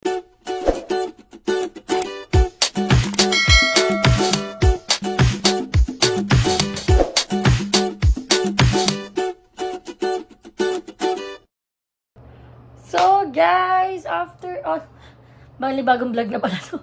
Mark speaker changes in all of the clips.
Speaker 1: So, guys, bali bagong vlog na pala to.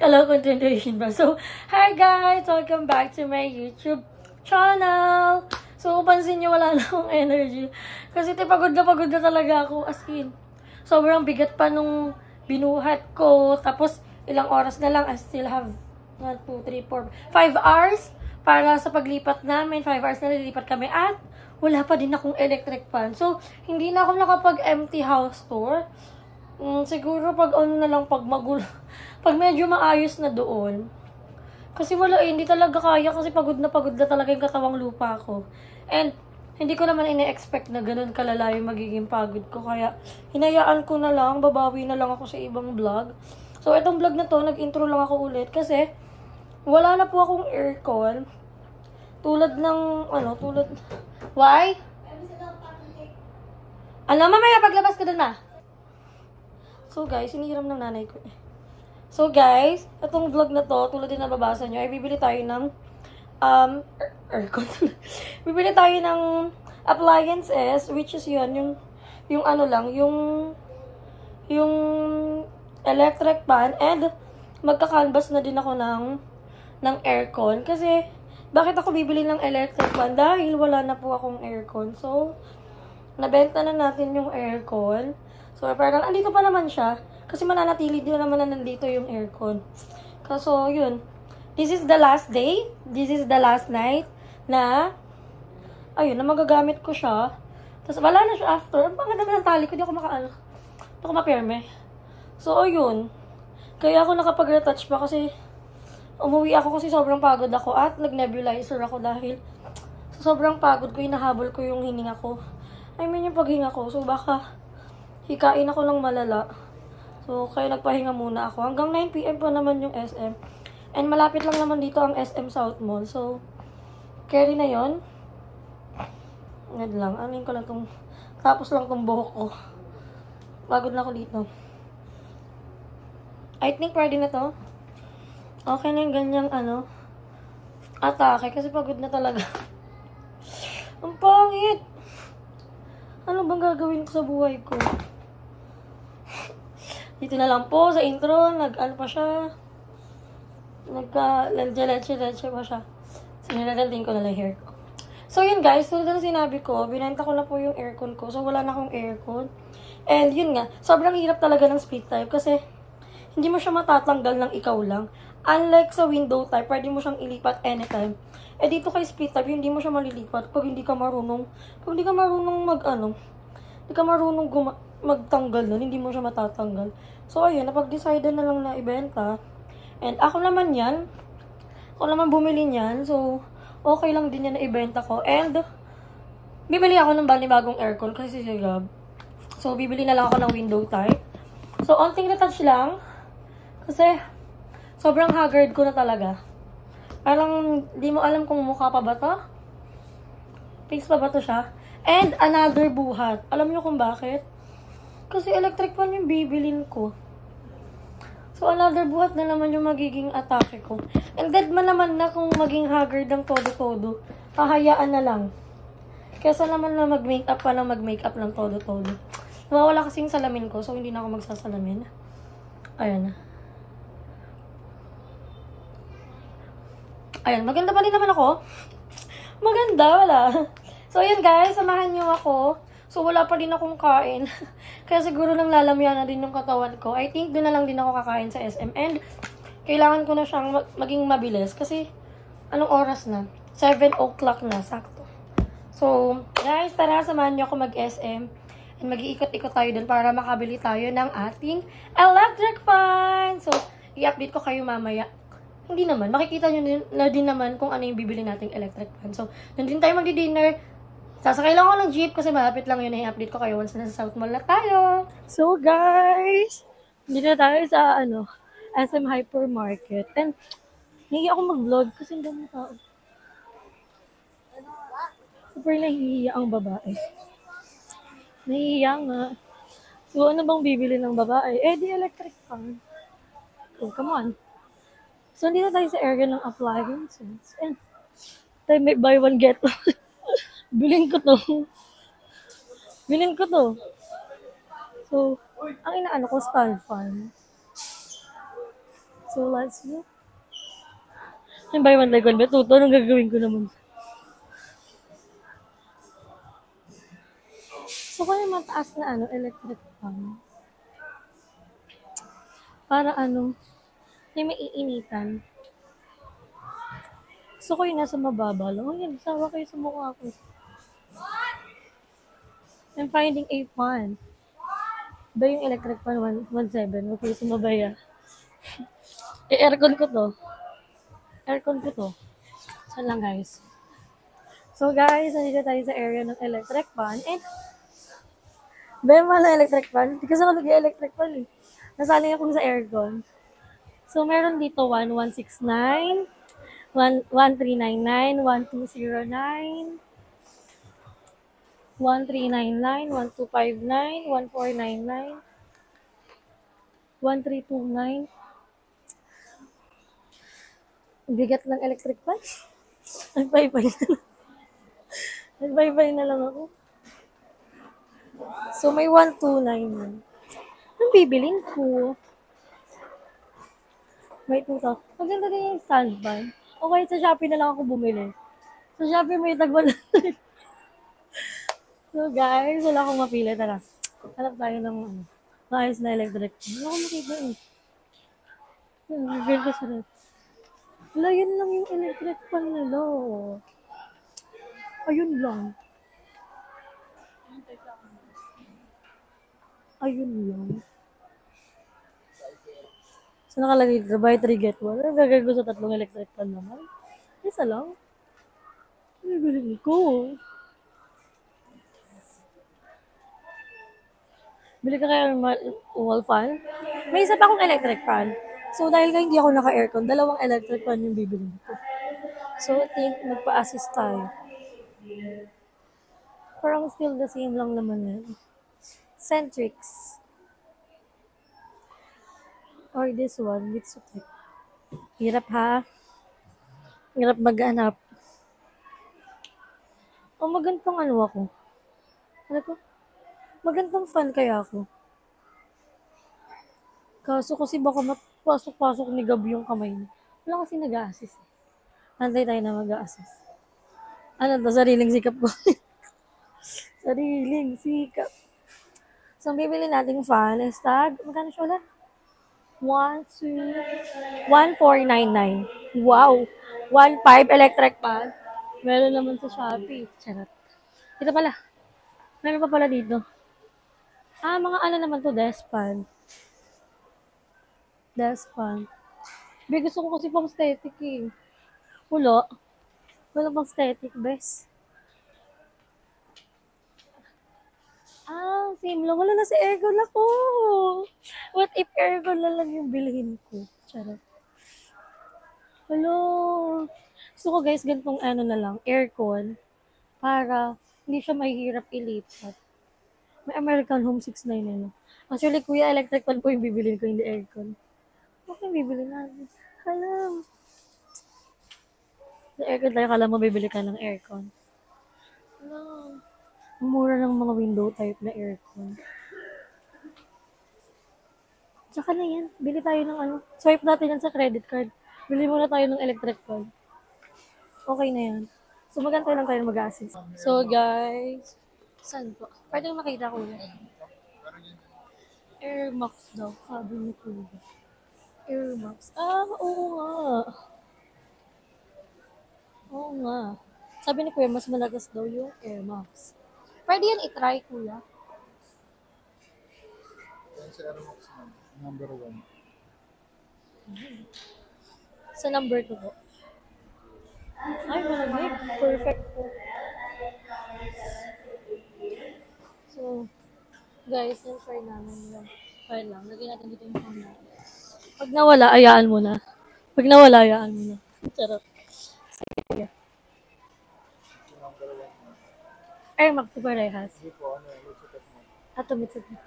Speaker 1: Kala ko continuation pa. So, hi guys! Welcome back to my YouTube channel! So, pansin nyo, wala na akong energy. Kasi pagod na talaga ako. As in, sobrang bigat pa nung binuhat ko. Tapos, ilang oras na lang. I still have 1, 2, 3, 4, 5 hours para sa paglipat namin. 5 hours na lilipat kami. At, wala pa din akong electric fan. So, hindi na ako nakapag-empty house tour. Siguro pag ano na lang, pag medyo maayos na doon. Kasi wala hindi talaga kaya kasi pagod na talaga yung katawang lupa ko. And, hindi ko naman ine-expect na ganun kalala yung magiging pagod ko. Kaya, hinayaan ko na lang, babawi na lang ako sa ibang vlog. So, itong vlog na to, nag-intro lang ako ulit kasi wala na po akong aircon. Why? Mamaya paglabas ko dun na. So guys, hinihiram ng nanay ko. So guys, itong vlog na to, tulad din nababasa nyo, ay bibili tayo ng aircon. Bibili tayo ng appliances, which is yun, yung electric fan, and magka-canvas na din ako ng aircon. Kasi, bakit ako bibili ng electric fan? Dahil wala na po akong aircon. So, nabenta na natin yung aircon. So, parang andito pa naman siya. Kasi mananatili din naman na nandito yung aircon. So, yun. This is the last day. This is the last night na, ayun, na magagamit ko siya. Tapos, wala na siya after. Ang pangit naman ng tali ko. Di ako mapirme. So, ayun. Kaya ako nakapag-retouch pa kasi umuwi ako kasi sobrang pagod ako at nag-nebulizer ako dahil sa sobrang pagod ko, hinahabol ko yung hininga ko. I mean, yung paghinga ko. So, baka hikain ako ng malala. So, kaya nagpahinga muna ako. Hanggang 9 PM pa naman yung SM. And malapit lang naman dito ang SM South Mall. So, carry na yon. Ngayon lang. Anin ko lang tong, tapos lang tong buhok ko. Pagod na ako dito. I think pwede na to. Okay na yung ganyang atake kasi pagod na talaga. Ang pangit! Ano bang gagawin ko sa buhay ko? Dito na lang po sa intro, pa siya. Nagka-leche pa siya. Siniraraldin ko na lang hair ko. So yun guys, tulad na sinabi ko, binenta ko na po yung aircon ko. So wala na akong aircon. And yun nga, sobrang hirap talaga ng split type kasi hindi mo siya matatanggal ng ikaw lang. Unlike sa window type, pwede mo siyang ilipat anytime. Eh dito kay split type, hindi mo siya malilipat pag hindi ka marunong magtanggal nun, hindi mo siya matatanggal. So ayun, napag-decide na lang na ibenta. And ako naman bumili niyan. So okay lang din yan na ibenta ko. And bibili ako ng bagong aircon kasi si Gab. So bibili na lang ako ng window type. So onting retouch lang kasi sobrang haggard ko na talaga. Parang, di mo alam kung mukha pa ba to? Face pa ba to siya? And, another buhat. Alam niyo kung bakit? Kasi electric fan yung bibilin ko. So, another buhat na naman yung magiging atake ko. And dead man naman na kung maging haggard ng todo-todo. Hahayaan na lang. Kesa naman na mag-makeup pa lang mag-makeup lang todo-todo. Nawawala kasing salamin ko, so hindi na ako magsasalamin. Ayan na. Ayan, maganda pa rin naman ako. Maganda, wala. So, yun guys, samahan nyo ako. So, wala pa rin akong kain. Kaya siguro nang lalamyan na din yung katawan ko. I think doon na lang din ako kakain sa SM. And, kailangan ko na siyang maging mabilis. Kasi, anong oras na? 7 o'clock na, sakto. So, guys, tara, samahan nyo ako mag-SM. And mag-iikot-ikot tayo dun para makabili tayo ng ating electric fan. So, i-update ko kayo mamaya. Hindi naman. Makikita nyo na din naman kung ano yung bibili nating electric fan. So, nandun tayo magdi-dinner. Sasakay lang ako ng jeep kasi malapit lang yun. I-update ko kayo once nasa South Mall na tayo. So, guys, dito tayo sa, SM Hypermarket. And, hindi ako mag-vlog kasi hindi mo tao. Super nahihiya ang babae. Nahihiya nga. So, ano bang bibili ng babae? Eh, di electric fan. Oh, come on. So, nandito tayo sa area ng appliances. And, tayo may buy one get one. Bilhin ko to. Bilhin ko to. So, ang inaano ko, stand fan. So, let's go. Yung buy one like one bet, tuto, anong gagawin ko naman? So, kung yung mataas na ano, electric fan, para ano, yung maiinitan. Gusto ko yung nasa mababa lang. Ay, sawa kayo sa mukha ko. I'm finding a fan. Ba yung electric fan 1.7? Huwag kayo sumabaya. Aircon ko to. Aircon ko to. Saan lang guys? So guys, nandito tayo sa area ng electric fan. And, ba yung mahal na electric fan? Hindi kasi ako nag-electric fan eh. Nasanay ako sa aircon. So meron dito 1169, 1399, 1209, 1399, 1259, 1499, 1329. Bigat ng electric fan. Nag-bye-bye na lang. Nag-bye-bye na lang ako. So, may 129 na. Anong bibilin ko? May 2,000. Maganda din yung standby. Okay, sa Shopee na lang ako bumili. Sa Shopee may tagwan. So, guys, wala akong mapili. Tara. Hanap tayo ng maayos na electric. Wala akong makita eh. Bibili ko sa red. Wala, yun lang yung electric fan nila. Ayun lang. Ayun lang. So, nakalagay dito, buy 3 get 1. Ang gagawin ko sa tatlong electric fan naman? Isa lang. Bibilin ko. Bili ka kaya ng wall fan? May isa pa akong electric fan. So, dahil nga hindi ako naka-aircon, dalawang electric fan yung bibilin ko. So, I think magpa-assist tayo. Parang still the same lang naman yun. Centrix. Or this one, Mitsutek. Hirap ha. Hirap maghanap. O magandang ano ako. Ano ko? Magandang fan kaya ako. Kaso kasi baka mapasok-pasok ni Gab yung kamay niya. Wala kasi nag-a-assist. Antay tayo na mag-a-assist. Ano to? Sariling sikap ko. Sariling sikap. So, ang bibili nating fan is tag. Magkano siya ulit? 1499. Wow! 1.5 electric fan. Meron naman sa Shopee. Charot. Dito pala. Meron pa pala dito. Mga ano naman to, desk fan. Desk fan. Gusto ko kasi pang static eh. Wala. Wala pang static, best. Same lang. Wala na si aircon ako. What if aircon na lang yung bilhin ko? Charot. Hello. Gusto ko guys, ganitong ano na lang, aircon. Para hindi siya mahihirap ilipat. May American Home 69 ano. Actually, kuya, electric fan po yung bibilin ko, hindi aircon. Okay, bibilin natin. Hala. Sa aircon tayo, kala mo bibili ka ng aircon. Hala. Mura ng mga window type na aircon. Tsaka na yan. Bili tayo ng ano. Swipe natin yan sa credit card. Bili muna tayo ng electric fan. Okay na yan. So, magantay lang tayo mag-assist. So, guys. Saan po? Pwede makita ko yan. Air Max daw. Sabi ni Kuya. Air Max. Oo nga. Oo nga. Sabi ni Kuya, mas malagas daw yung Air Max. Pwede yan i-try, Kuya.
Speaker 2: Sa Air Max number 1.
Speaker 1: Sa number 2 po. Ay, malamig. Perfect po. So, guys, yung try namin lang. Try lang. Lagyan natin dito yung phone natin. Pag nawala, ayaan mo na. Pag nawala, ayaan mo na. Charot. Sige. Air Max, super rehas.
Speaker 2: Hindi po, ano, Mitsutek mo.
Speaker 1: Ato, Mitsubishi.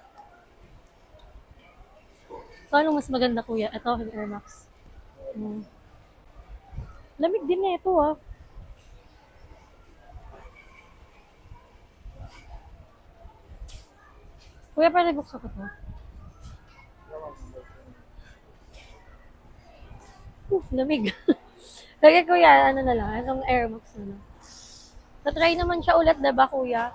Speaker 1: Paano mas maganda kuya? Ito, yung Air Max. Hmm. Lamig din na ito ah. Kuya, pwede buksan ko to. Lamig. Kaya kuya, ano na lang, anong Air Max na lang. Na-try naman siya ulit, diba kuya?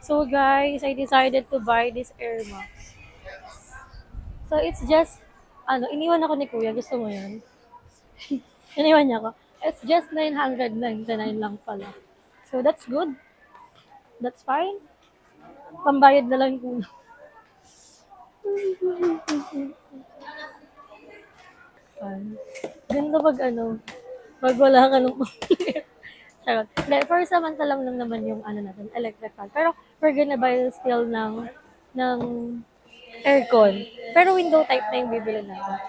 Speaker 1: So guys, I decided to buy this Air Max. So it's just, iniwan ako ni kuya, gusto mo yan? Iniwan niya ako. It's just 999 lang pala. So that's good. That's fine. Pambayad na lang kuya. Fun. Ganda pag pag wala ka nung charot. Hindi, for samantalang lang naman yung natin, electric fan. Pero we're gonna buy still ng aircon. Pero window type na yung bibili natin.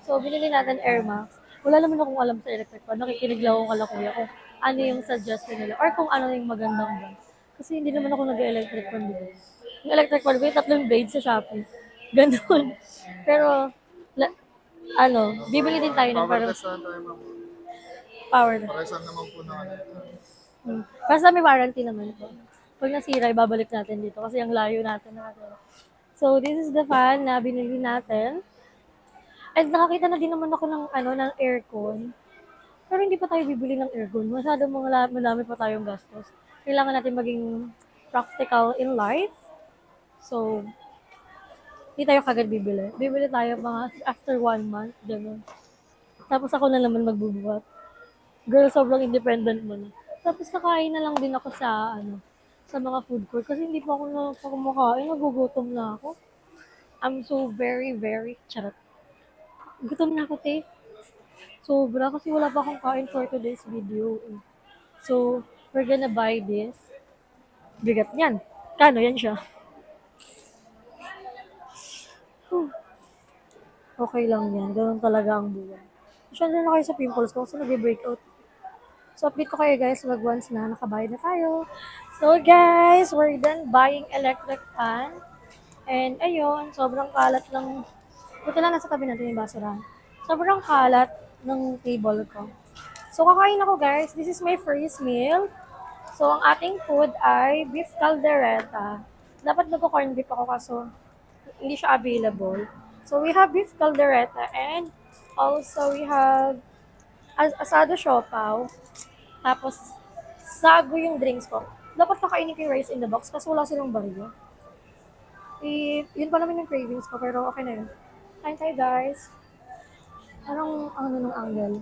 Speaker 1: So, binili natin Air Max. Wala naman akong alam sa electric fan. Nakikinig lang ako kala kuya kung ano yung suggestion nila or kung ano yung magandang brand. Kasi hindi naman ako nag-electric fan dito. Yung electric fan, may 3 blades sa Shopee. Ganun. Pero, bibili din tayo ng
Speaker 2: Power
Speaker 1: parang
Speaker 2: test na tayo, ma'am.
Speaker 1: power.
Speaker 2: Paresan naman po na
Speaker 1: Basta may warranty naman po. Pag nasira, ibabalik natin dito kasi ang layo natin. So, this is the fan na binili natin. And nakakita na din naman ako ng aircon. Pero hindi pa tayo bibili ng aircon. Masyadong madami pa tayong gastos. Kailangan natin maging practical in life. So, hindi tayo kagad bibili. Bibili tayo mga after 1 month. Ganun. Tapos ako na naman magbubuhat. Girl, sobrang independent mo na. Tapos kakain na lang din ako sa mga food court kasi hindi pa ako kumakain, nagugutom na ako. I'm so very, very charot. Gutom na ako, te. Sobra kasi wala pa akong kain for today's video. So, we're gonna buy this. Bigat niyan. Kano yan siya? Okay lang yan. Ganun talaga ang buwan. Masyado na kayo sa pimples ko kasi nag-breakout. So, update ko kayo guys wag once na nakabayad na tayo. So, guys, we're done buying electric fan. And, ayun, sobrang kalat ng... Buti lang nasa tabi natin yung basurahan. Sobrang kalat ng table ko. So, kakain ako guys. This is my first meal. So, ang ating food ay beef caldereta. Dapat nagko-corn beef ako kaso hindi siya available. So, we have beef caldereta and also we have asado siopaw. Tapos, sago yung drinks ko. Dapat kakainin ko yung rice in the box kasi wala silang baryo. Yun pa naman yung cravings ko, pero okay na yun. Kain tayo, guys. Anong ng angle?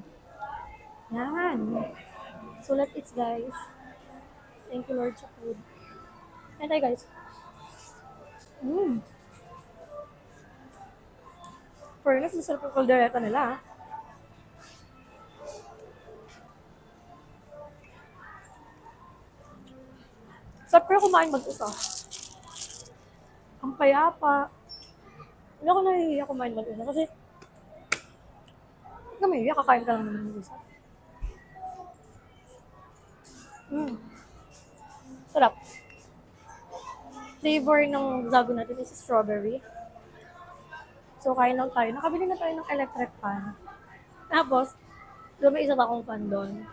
Speaker 1: Yan. So, let's eat, guys. Thank you, Lord, sa food. Kain tayo, guys. Fairness, masarap yung caldereta nila, Sarap ko kumain mag-isa. Ang payapa. Hindi ako nahihiya kumain mag-isa kasi huwag na mahihiya, kakain ka lang naman mag-isa. Sarap. Flavor ng zago natin is strawberry. So, kain lang tayo. Nakabili na tayo ng electric fan. Tapos, may isa pa akong fan doon.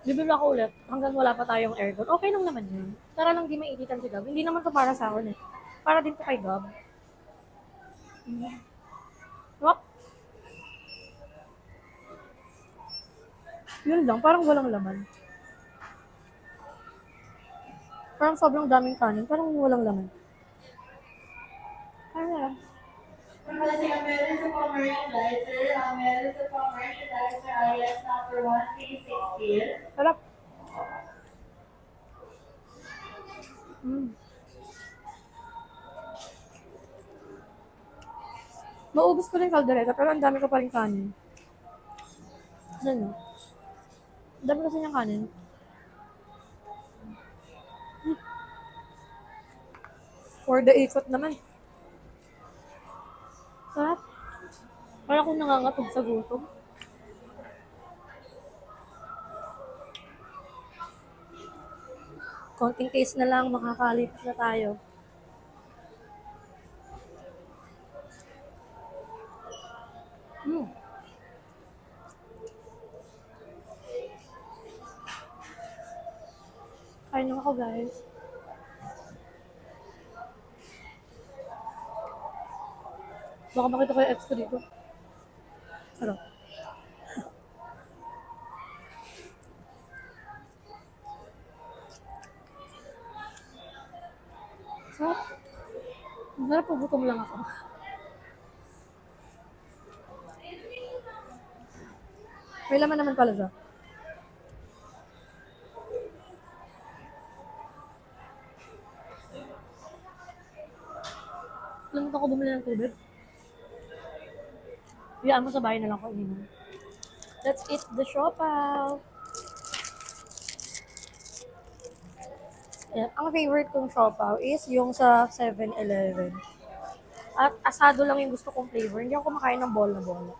Speaker 1: Bibili ako ulit hanggang wala pa tayong aircon. Okay lang naman yun. Para lang di mainitan si Gab. Hindi naman to para sa akin eh. Para din to kay Gab. Wap. Yun lang, parang walang laman. Parang sobrang daming kanin, parang walang laman. Ano lang.
Speaker 3: Meron sa commercializer, meron sa commercializer alias number 136
Speaker 1: Sarap. Maubos ko rin kaldereta, pero ang dami ko pa rin kanin. Ano? Ang dami kasi niyang kanin. For the ikot naman. Sarap. Parang akong nangangatog sa gutom. Konting taste na lang, makakalipas na tayo. Kain lang ako, guys. Baka makita ko yung ex ko dito. Ano? Sarap. Sarap, pugutom lang ako. May laman naman pala siya. Langot ako bumili ng tubig. Iyaan mo sa bahay na lang ko ininom. Let's eat the siopaw. Yan. Ang favorite kong siopaw is yung sa 7-Eleven. At asado lang yung gusto kong flavor. Hindi ako kumakain ng bola na bola.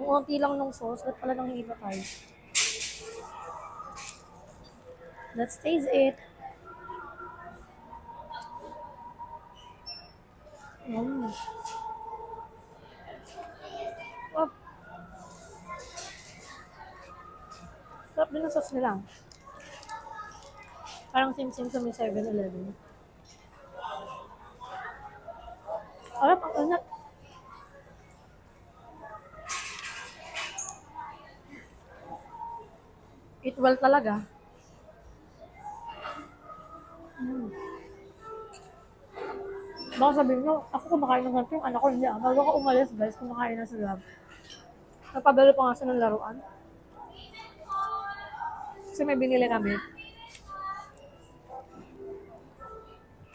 Speaker 1: Kung unti lang ng sauce, at pala nang hihipa tayo. Let's taste it. Oh. Sarap din ang sauce nila. Parang same-same sa may 7-Eleven. Sarap, ang anat. Eat well talaga. Baka sabihin nyo, ako kumakain ng ganito, yung anak ko hindi. Bago ako umalis, guys, kumakain na sila. Napabalo pa nga siya ng laruan. Kasi may binili kami.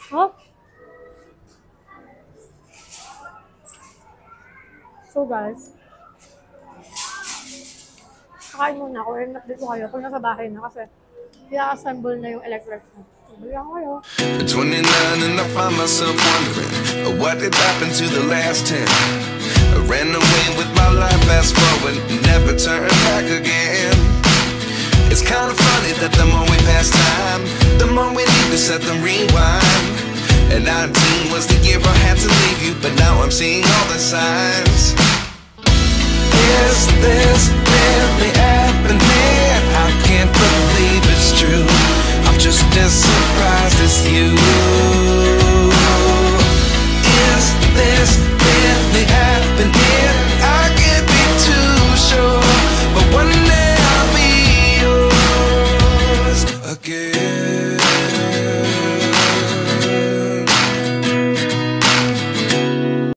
Speaker 1: Huh? So guys, kakain muna ako. I-update ko kayo kung nasa bahay na kasi i-assemble na yung electric fan. Bigyan ko kayo.
Speaker 4: At 29 and I find myself wondering what did happen to the last 10. I ran away with my life, fast forward, never turn back again. It's kind of funny that the more we pass time, the more we need to set them rewind. And 19 was the year I had to leave you, but now I'm seeing all the signs.